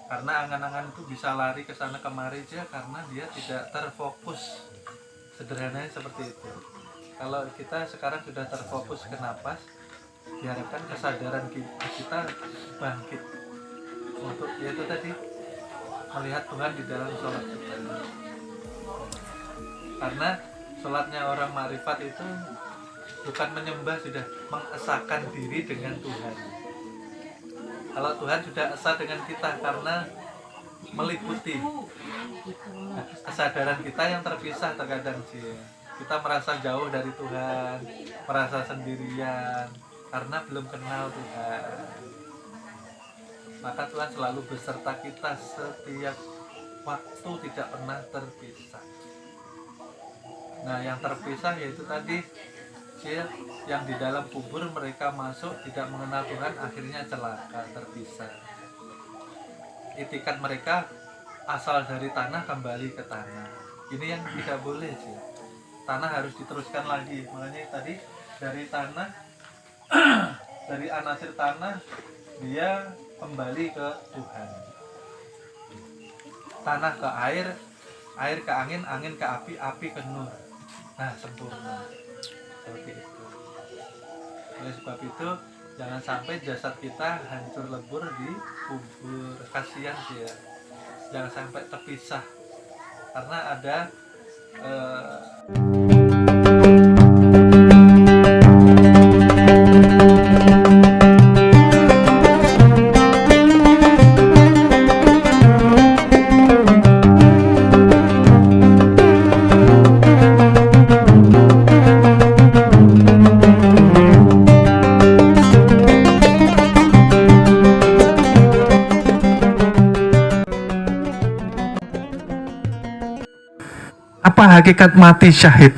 Karena angan-angan itu bisa lari ke sana kemari aja karena dia tidak terfokus. Sederhananya seperti itu. Kalau kita sekarang sudah terfokus ke napas, diharapkan kesadaran kita bangkit untuk yaitu tadi melihat Tuhan di dalam sholat kita. Karena sholatnya orang makrifat itu bukan menyembah, sudah mengesahkan diri dengan Tuhan. Kalau Tuhan sudah esa dengan kita karena meliputi kesadaran kita yang terpisah terkadang sih. Kita merasa jauh dari Tuhan, merasa sendirian karena belum kenal Tuhan. Maka Tuhan selalu beserta kita setiap waktu, tidak pernah terpisah. Nah, yang terpisah yaitu tadi yang di dalam kubur mereka masuk tidak mengenal Tuhan, akhirnya celaka, terpisah. Itikat mereka asal dari tanah kembali ke tanah. Ini yang tidak boleh sih. Tanah harus diteruskan lagi. Makanya tadi dari tanah dari anasir tanah dia kembali ke Tuhan. Tanah ke air, air ke angin, angin ke api, api ke nur. Nah, sempurna. Seperti itu. Oleh sebab itu jangan sampai jasad kita hancur lebur di kubur. Kasihan sih ya. Jangan sampai terpisah. Karena ada apa hakikat mati syahid?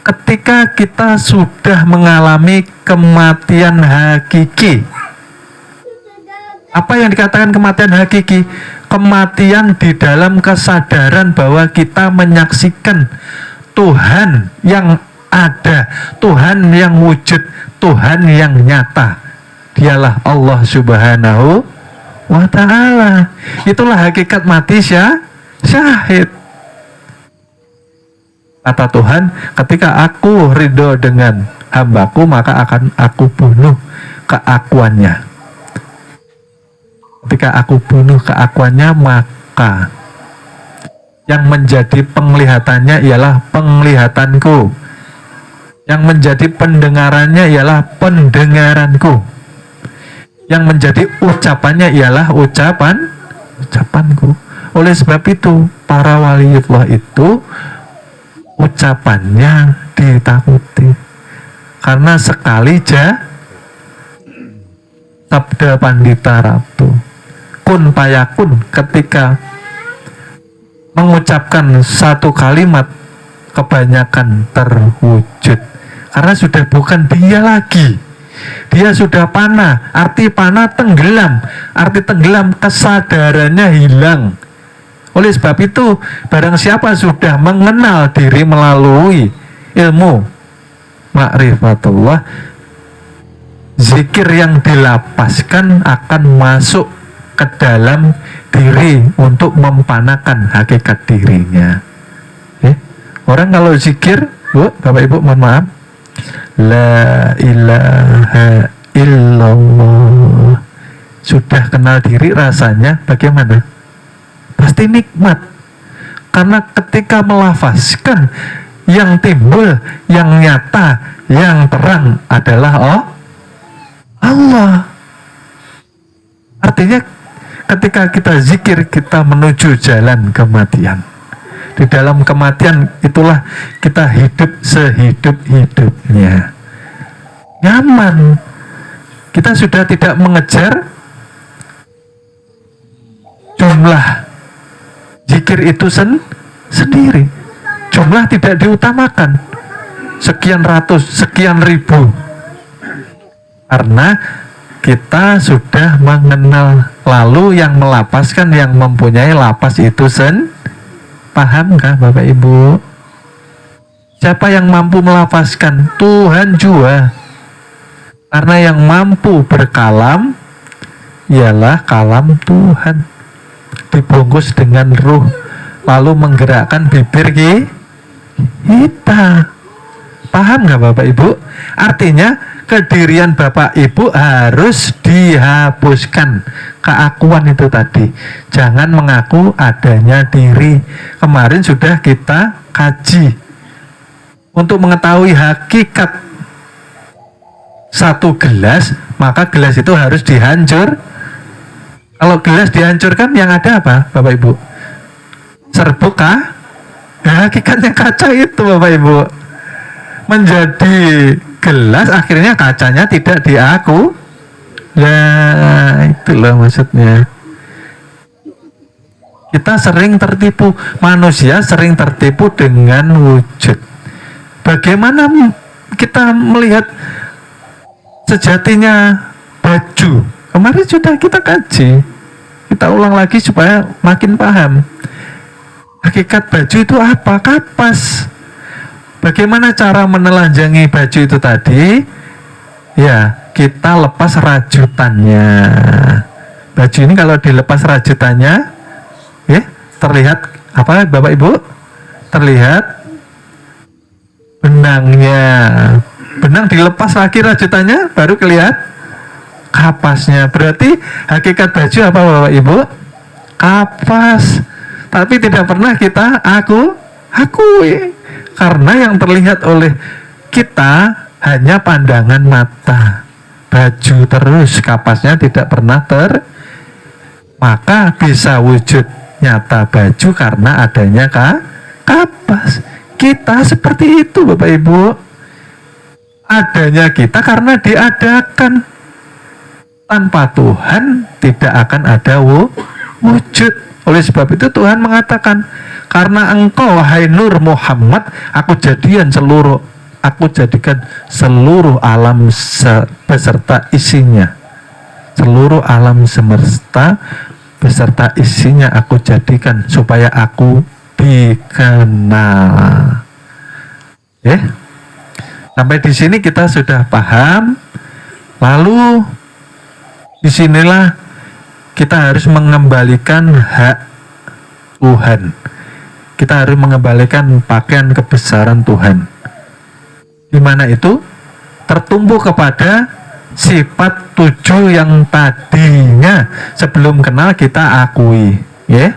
Ketika kita sudah mengalami kematian hakiki. Apa yang dikatakan kematian hakiki? Kematian di dalam kesadaran bahwa kita menyaksikan Tuhan yang ada, Tuhan yang wujud, Tuhan yang nyata. Dialah Allah Subhanahu wa ta'ala. Itulah hakikat mati syahid. Kata Tuhan, ketika aku ridho dengan hambaku, maka akan aku bunuh keakuannya. Ketika aku bunuh keakuannya, maka yang menjadi penglihatannya ialah penglihatanku. Yang menjadi pendengarannya ialah pendengaranku. Yang menjadi ucapannya ialah ucapanku. Oleh sebab itu, para waliullah itu ucapannya ditakuti karena sekali sabda Pandita Ratu kun payakun, ketika mengucapkan satu kalimat kebanyakan terwujud karena sudah bukan dia lagi, dia sudah panah. Arti panah tenggelam, arti tenggelam kesadarannya hilang. Oleh sebab itu, barang siapa sudah mengenal diri melalui ilmu ma'rifatullah, zikir yang dilapaskan akan masuk ke dalam diri untuk mempanakan hakikat dirinya. Orang kalau zikir, Bu, Bapak Ibu mohon maaf, la ilaha illallah, sudah kenal diri, rasanya bagaimana? Pasti nikmat. Karena ketika melafazkan, yang timbul, yang nyata, yang terang adalah Allah. Artinya ketika kita zikir, kita menuju jalan kematian. Di dalam kematian itulah kita hidup sehidup-hidupnya. Nyaman. Kita sudah tidak mengejar jumlah zikir itu sendiri. Jumlah tidak diutamakan. Sekian ratus, sekian ribu. Karena kita sudah mengenal, lalu yang melapaskan, yang mempunyai lapas itu pahamkah Bapak Ibu? Siapa yang mampu melapaskan? Tuhan jua. Karena yang mampu berkalam ialah kalam Tuhan. dibungkus dengan ruh, lalu menggerakkan bibir kita. Paham nggak Bapak Ibu? Artinya kedirian Bapak Ibu harus dihapuskan. Keakuan itu tadi, jangan mengaku adanya diri. Kemarin sudah kita kaji. Untuk mengetahui hakikat satu gelas, maka gelas itu harus dihancur. Kalau gelas dihancurkan, yang ada apa Bapak Ibu? Serbuk kah? Ya, hakikatnya kaca itu Bapak Ibu. Menjadi gelas, akhirnya kacanya tidak diaku. Ya, itulah maksudnya. Kita sering tertipu, manusia sering tertipu dengan wujud. Bagaimana kita melihat sejatinya baju? Kemarin sudah kita kaji, kita ulang lagi supaya makin paham. Hakikat baju itu apa? Kapas. Bagaimana cara menelanjangi baju itu tadi? Ya, kita lepas rajutannya. Baju ini kalau dilepas rajutannya, ya, terlihat apa Bapak Ibu? Terlihat benangnya. Benang dilepas lagi rajutannya, baru kelihatan kapasnya. Berarti hakikat baju apa Bapak Ibu? Kapas. Tapi tidak pernah kita akui. Karena yang terlihat oleh kita hanya pandangan mata. Baju terus, kapasnya tidak pernah maka bisa wujud nyata baju karena adanya kapas. Kita seperti itu Bapak Ibu. Adanya kita karena diadakan. Tanpa Tuhan tidak akan ada wujud. Oleh sebab itu Tuhan mengatakan, karena engkau wahai Nur Muhammad, aku jadikan seluruh alam beserta isinya. Seluruh alam semesta beserta isinya aku jadikan supaya aku dikenal. Ya. Sampai di sini kita sudah paham. Lalu disinilah kita harus mengembalikan hak Tuhan. Kita harus mengembalikan pakaian kebesaran Tuhan. Di mana itu tertumbuh kepada sifat 7 yang tadinya sebelum kenal kita akui, ya.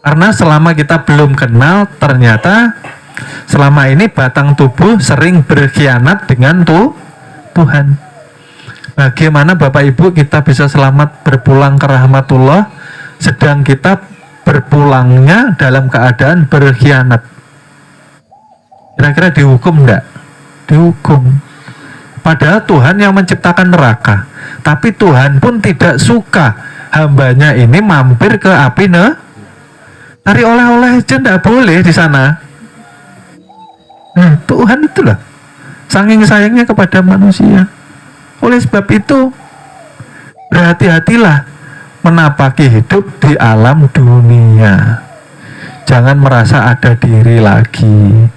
Karena selama kita belum kenal, ternyata selama ini batang tubuh sering berkhianat dengan Tuhan. Bagaimana Bapak Ibu kita bisa selamat berpulang ke rahmatullah, sedang kita berpulangnya dalam keadaan berkhianat? Kira-kira dihukum enggak? Dihukum. Padahal Tuhan yang menciptakan neraka. Tapi Tuhan pun tidak suka hambanya ini mampir ke api cari oleh-oleh aja enggak boleh di sana. Nah, Tuhan itulah saking sayangnya kepada manusia. Oleh sebab itu, berhati-hatilah menapaki hidup di alam dunia. Jangan merasa ada diri lagi.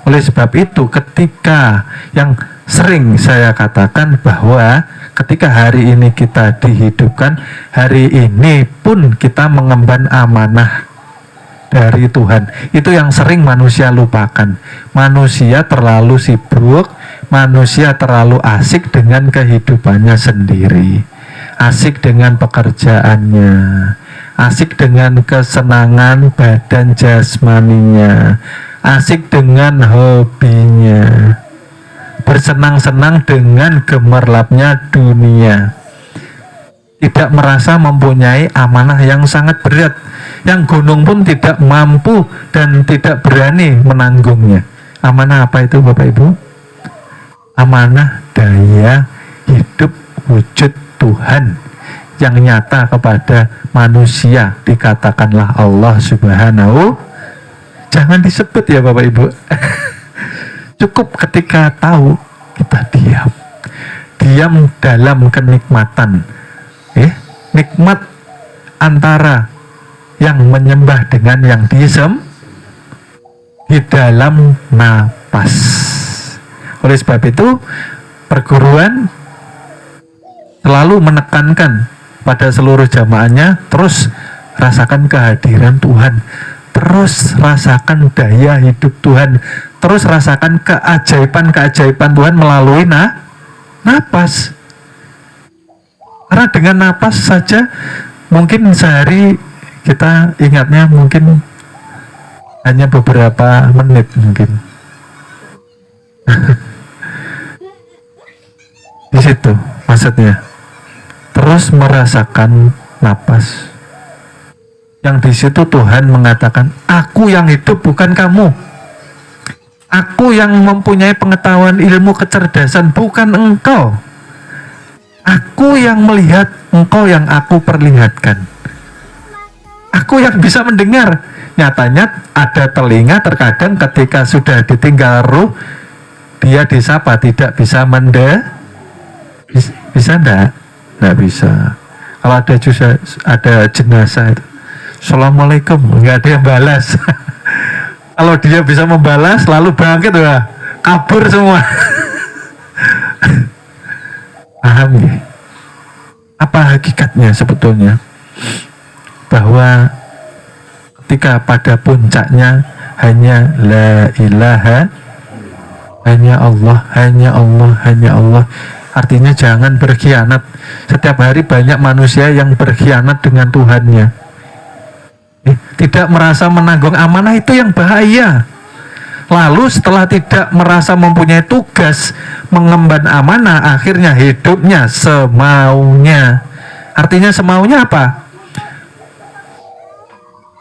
Oleh sebab itu, ketika yang sering saya katakan bahwa ketika hari ini kita dihidupkan, hari ini pun kita mengemban amanah dari Tuhan. Itu yang sering manusia lupakan. Manusia terlalu sibuk, manusia terlalu asik dengan kehidupannya sendiri, asik dengan pekerjaannya, asik dengan kesenangan badan jasmaninya, asik dengan hobinya, bersenang-senang dengan gemerlapnya dunia, tidak merasa mempunyai amanah yang sangat berat, yang gunung pun tidak mampu dan tidak berani menanggungnya. Amanah apa itu Bapak Ibu? Amanah daya hidup wujud Tuhan yang nyata kepada manusia, dikatakanlah Allah Subhanahu. Jangan disebut ya Bapak Ibu. Cukup ketika tahu, kita diam dalam kenikmatan. Nikmat antara yang menyembah dengan yang disembah di dalam napas. Oleh sebab itu, perguruan selalu menekankan pada seluruh jamaahnya, terus rasakan kehadiran Tuhan, terus rasakan daya hidup Tuhan, terus rasakan keajaiban Tuhan melalui napas. Karena dengan napas saja mungkin sehari kita ingatnya mungkin hanya beberapa menit mungkin. Di situ maksudnya. Terus merasakan napas. Yang di situ Tuhan mengatakan, aku yang hidup bukan kamu. Aku yang mempunyai pengetahuan, ilmu, kecerdasan, bukan engkau. Aku yang melihat, engkau yang aku perlihatkan. Aku yang bisa mendengar. Nyatanya ada telinga, terkadang ketika sudah ditinggal ruh, dia disapa, tidak bisa bisa enggak? Enggak bisa. Kalau ada jenazah itu, Assalamualaikum, enggak ada yang balas. Kalau dia bisa membalas, lalu bangkit, wah, kabur semua. Paham ya? Apa hakikatnya sebetulnya? Bahwa ketika pada puncaknya hanya la ilaha, hanya Allah, hanya Allah, hanya Allah. Artinya jangan berkhianat. Setiap hari banyak manusia yang berkhianat dengan Tuhannya. Tidak merasa menanggung amanah, itu yang bahaya. Lalu setelah tidak merasa mempunyai tugas mengemban amanah, akhirnya hidupnya semaunya. Artinya semaunya apa?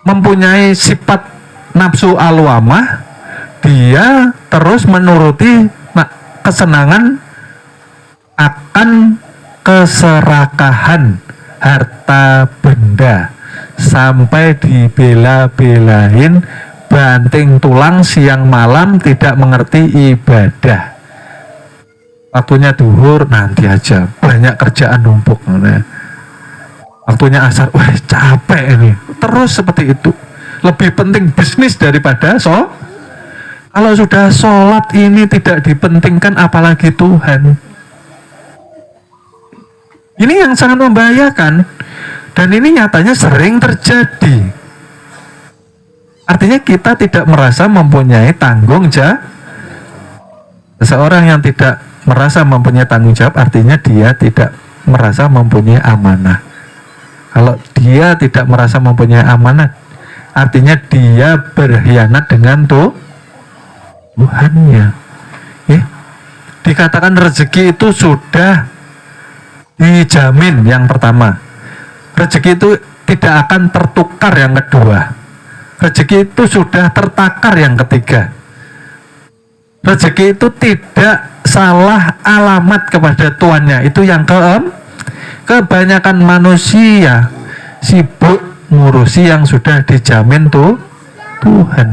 Mempunyai sifat nafsu alwamah, dia terus menuruti kesenangan akan keserakahan harta benda, sampai dibela-belain banting tulang siang malam, tidak mengerti ibadah. Waktunya duhur nanti aja, banyak kerjaan numpuk. Waktunya asar, wah capek ini. Terus seperti itu. Lebih penting bisnis daripada kalau sudah sholat ini tidak dipentingkan, apalagi Tuhan. Ini yang sangat membahayakan. Dan ini nyatanya sering terjadi. Artinya kita tidak merasa mempunyai tanggung jawab. Seseorang yang tidak merasa mempunyai tanggung jawab, artinya dia tidak merasa mempunyai amanah. Kalau dia tidak merasa mempunyai amanah, artinya dia berkhianat dengan Tuhannya. Dikatakan rezeki itu sudah dijamin yang pertama. Rezeki itu tidak akan tertukar yang kedua. Rezeki itu sudah tertakar yang ketiga. Rezeki itu tidak salah alamat kepada tuannya. Itu yang kebanyakan manusia sibuk ngurusi yang sudah dijamin Tuhan.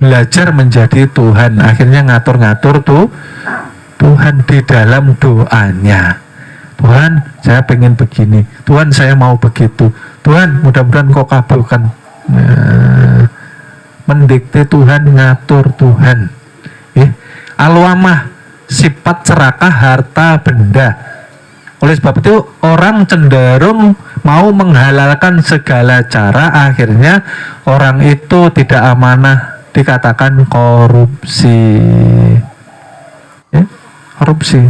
Belajar menjadi Tuhan, akhirnya ngatur-ngatur Tuhan di dalam doanya. Tuhan, saya pengen begini. Tuhan, saya mau begitu. Tuhan, mudah-mudahan kau kabulkan. Mendikte Tuhan, ngatur Tuhan. Alwamah, sifat serakah harta benda. Oleh sebab itu orang cenderung mau menghalalkan segala cara, akhirnya orang itu tidak amanah, dikatakan korupsi. Korupsi.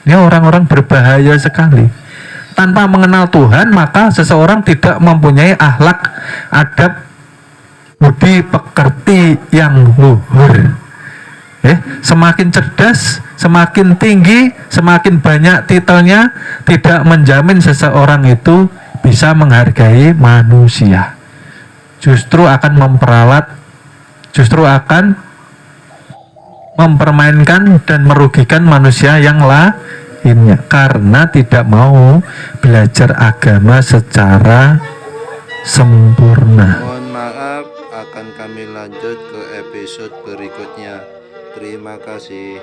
Ini orang-orang berbahaya sekali. Tanpa mengenal Tuhan, maka seseorang tidak mempunyai akhlak, adab, budi pekerti yang luhur. Semakin cerdas, semakin tinggi, semakin banyak titelnya, tidak menjamin seseorang itu bisa menghargai manusia. Justru akan memperalat, justru akan mempermainkan dan merugikan manusia yang lainnya, karena tidak mau belajar agama secara sempurna. Mohon maaf, akan kami lanjut ke episode berikutnya. Terima kasih.